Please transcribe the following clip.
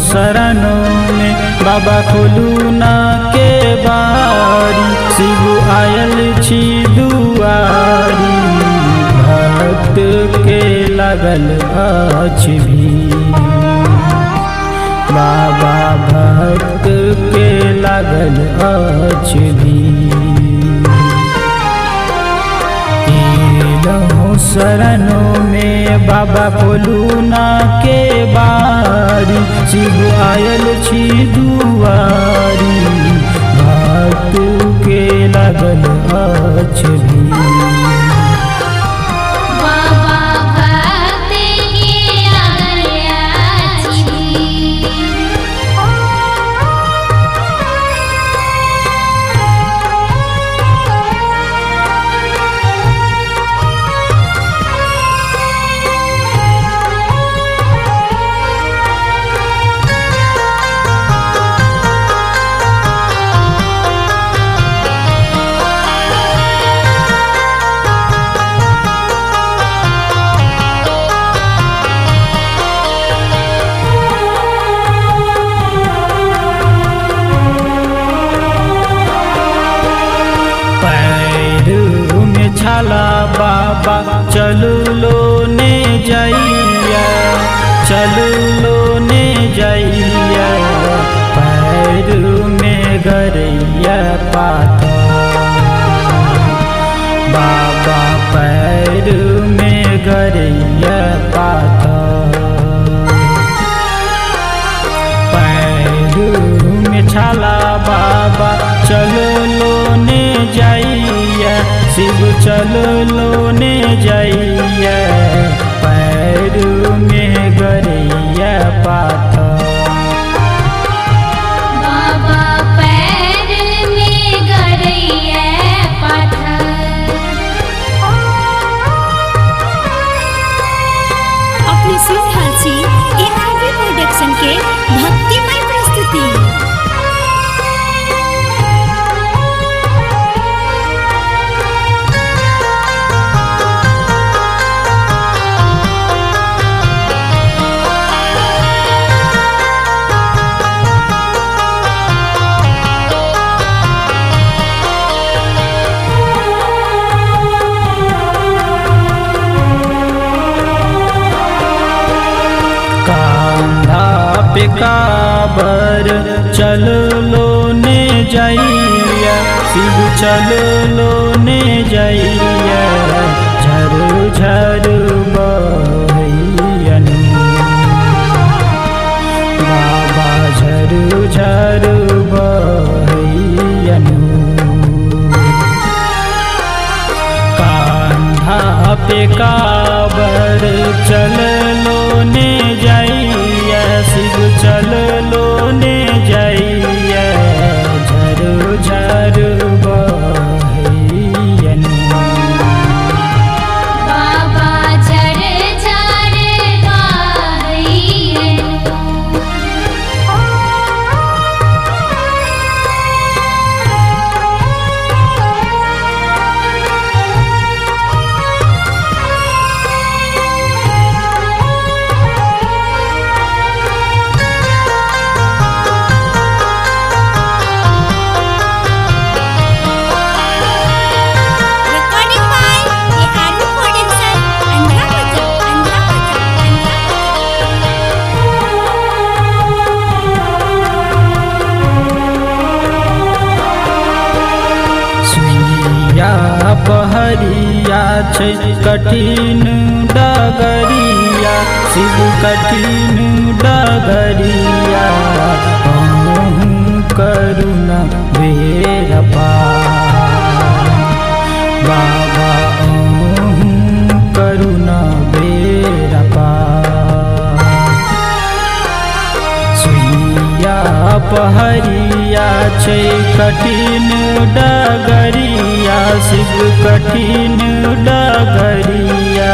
शरणों में बाबा खोलू ना के बारी, शिव आयल छी दुआरी। भक्त के लगल अछि भीड़, बाबा भक्त के लगल अछि भीड़। शरणों में बाबा खोलू ना के बारी, शिव आयल छी दुआरी। भक्त के लगल अछि भीड़, छाला बाबा चलू लो ने जाइया, चलू लो ने जाइया। पैर में गरैया पाता, बाबा पैर में गरैया पाता। पैर में छाला बाबा चलो लो ने जाइया, शिव चलो लो ने जाइया। पैर में गरैया पाता, बाबा पैर में गरैया पाता। अपने सुन रहल छी ARV प्रोडक्शन के भक्तिमय प्रस्तुति। काबर चल लो ने जाइया, शिव चल लो ने जाइया। झर झर बहैयन बाबा, झर झर बहैयन। कांधा पे काबर चल लो ने जाइया, शिव चल लो ने जाइया। झर झर बहैयन बाबा, झर झर बहैयन। पहरिया छै कठिन डगरिया, शिव कठिन डगरिया। करुणा बेर पार, बाबा करुणा बेर पार। सुइया पहरिया छै कठिन डगरिया, शिव कठिन डगरिया।